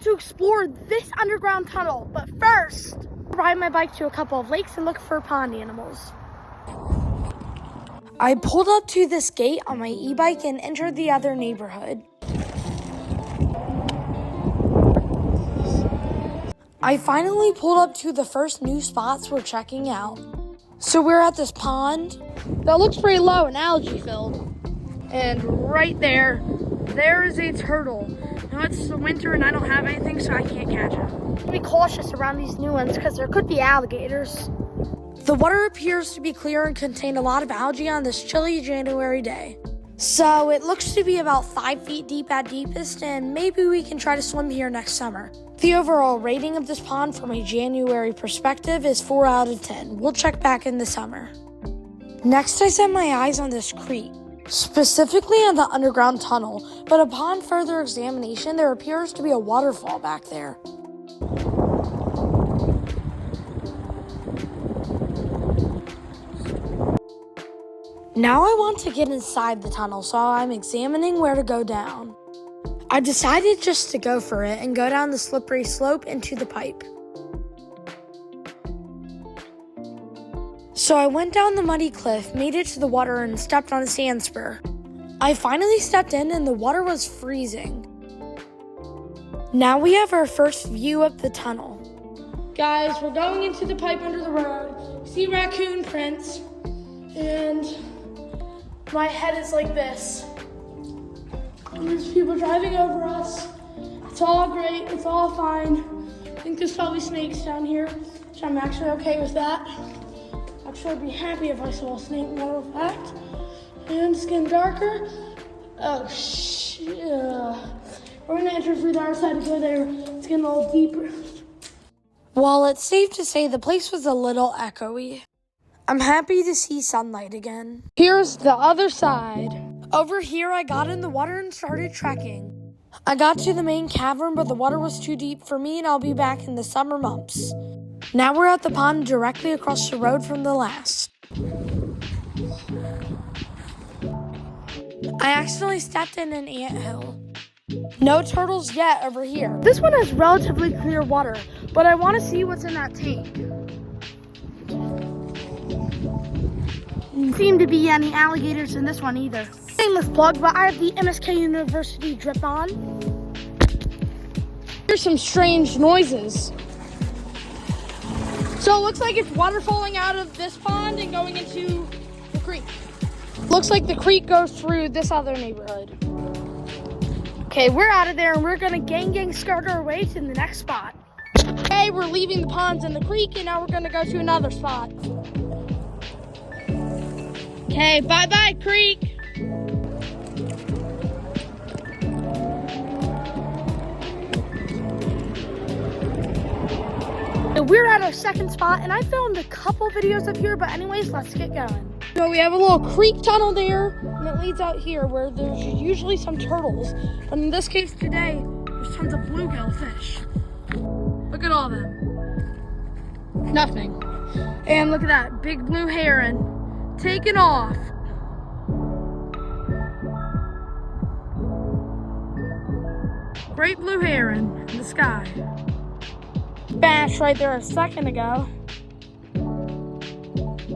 want to explore this underground tunnel, but first, ride my bike to a couple of lakes and look for pond animals. I pulled up to this gate on my e-bike and entered the other neighborhood. I finally pulled up to the first new spots we're checking out. So we're at this pond that looks pretty low and algae filled. And right there is a turtle. Now it's the winter and I don't have anything, so I can't catch it. Be cautious around these new ones because there could be alligators. The water appears to be clear and contain a lot of algae on this chilly January day. So it looks to be about 5 feet deep at deepest, and maybe we can try to swim here next summer. The overall rating of this pond from a January perspective is 4 out of 10. We'll check back in the summer. Next, I set my eyes on this creek, specifically on the underground tunnel, but upon further examination, there appears to be a waterfall back there. Now I want to get inside the tunnel, so I'm examining where to go down. I decided just to go for it and go down the slippery slope into the pipe. So I went down the muddy cliff, made it to the water, and stepped on a sand spur. I finally stepped in and the water was freezing. Now we have our first view of the tunnel. Guys, we're going into the pipe under the road. See raccoon prints, and my head is like this. And there's people driving over us. It's all great, it's all fine. I think there's probably snakes down here, which I'm actually okay with that. Actually, I'd be happy if I saw a snake, matter of fact. And it's getting darker. Oh, shit. We're gonna enter through the other side to go there. It's getting a little deeper. While it's safe to say the place was a little echoey, I'm happy to see sunlight again. Here's the other side. Over here, I got in the water and started trekking. I got to the main cavern, but the water was too deep for me, and I'll be back in the summer months. Now we're at the pond directly across the road from the last. I accidentally stepped in an anthill. No turtles yet over here. This one has relatively clear water, but I want to see what's in that tank. Didn't seem to be any alligators in this one either. Shameless plug, but I have the MSK University drip on. Here's some strange noises. So it looks like it's water falling out of this pond and going into the creek. Looks like the creek goes through this other neighborhood. Okay, we're out of there and we're gonna gang skirt our way to the next spot. Okay, we're leaving the ponds and the creek and now we're gonna go to another spot. Okay, bye-bye creek. We're at our second spot, and I filmed a couple videos up here, but anyways, let's get going. So we have a little creek tunnel there, and it leads out here where there's usually some turtles, but in this case today, there's tons of bluegill fish. Look at all of them. Nothing. And look at that, big blue heron, taking off. Great blue heron in the sky. Bash right there a second ago.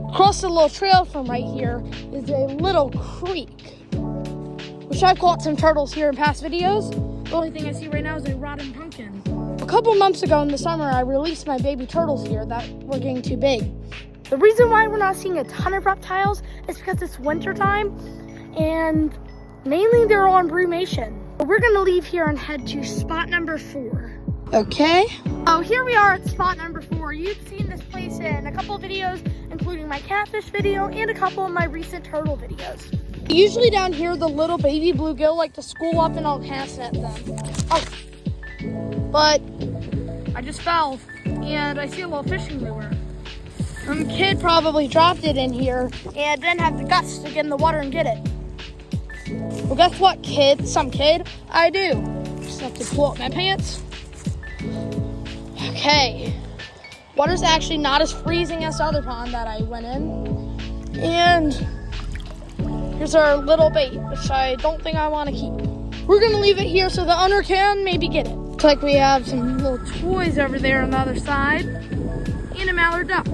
Across the little trail from right here is a little creek, which I've caught some turtles here in past videos. The only thing I see right now is a rotten pumpkin. A couple months ago in the summer, I released my baby turtles here that were getting too big. The reason why we're not seeing a ton of reptiles is because it's winter time, and mainly they're on brumation. We're gonna leave here and head to spot number 4. Okay. Oh, here we are at spot number 4. You've seen this place in a couple videos, including my catfish video and a couple of my recent turtle videos. Usually down here, the little baby bluegill like to school up and I'll cast at them. Oh, but I just fell and I see a little fishing lure. Some kid probably dropped it in here and didn't have the guts to get in the water and get it. Well, guess what, kid? Some kid? I do. Just have to pull up my pants. Okay, water's actually not as freezing as the other pond that I went in. And here's our little bait, which I don't think I want to keep. We're gonna leave it here so the owner can maybe get it. Looks like we have some little toys over there on the other side, and a mallard duck.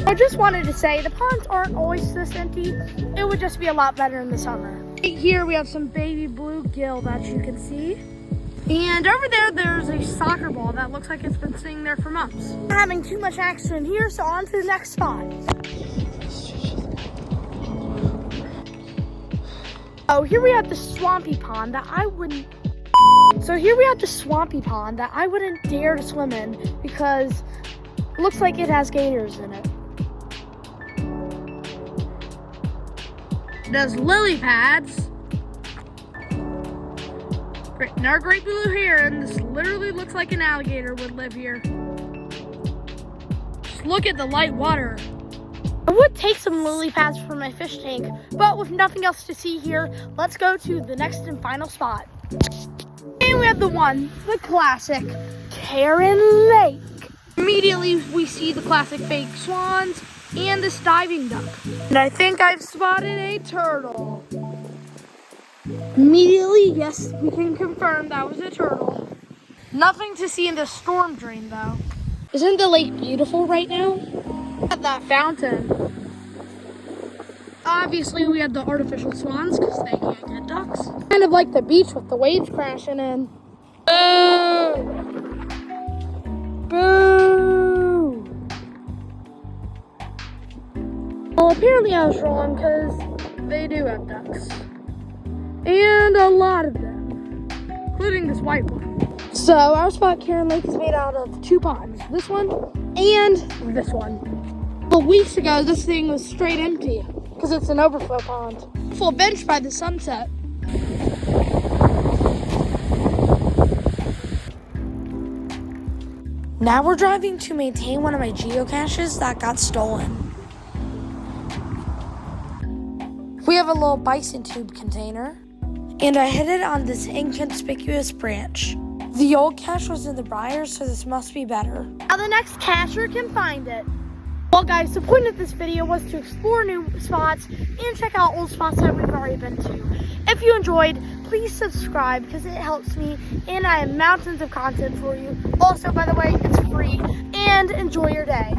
I just wanted to say the ponds aren't always this empty. It would just be a lot better in the summer. Right here we have some baby bluegill that you can see. And over there, there's a soccer ball that looks like it's been sitting there for months. Not having too much action here, so on to the next spot. Oh, here we have the swampy pond that I wouldn't dare to swim in because it looks like it has gators in it. There's lily pads. Great, and our great blue heron. This literally looks like an alligator would live here. Just look at the light water. I would take some lily pads for my fish tank, but with nothing else to see here, let's go to the next and final spot. And we have the classic, Karen Lake. Immediately we see the classic fake swans and this diving duck. And I think I've spotted a turtle. Immediately, yes, we can confirm that was a turtle. Nothing to see in the storm drain though. Isn't the lake beautiful right now? At that fountain. Obviously we had the artificial swans because they can't get ducks. Kind of like the beach with the waves crashing in. Boo! Boo! Well, apparently I was wrong because they do have ducks. And a lot of them, including this white one. So our spot, Karen Lake, is made out of two ponds. This one and this one. Well, weeks ago, this thing was straight empty because it's an overflow pond. Full bench by the sunset. Now we're driving to maintain one of my geocaches that got stolen. We have a little bison tube container, and I hid it on this inconspicuous branch. The old cache was in the briars, so this must be better. Now the next cacher can find it. Well guys, the point of this video was to explore new spots and check out old spots that we've already been to. If you enjoyed, please subscribe because it helps me and I have mountains of content for you. Also, by the way, it's free, and enjoy your day.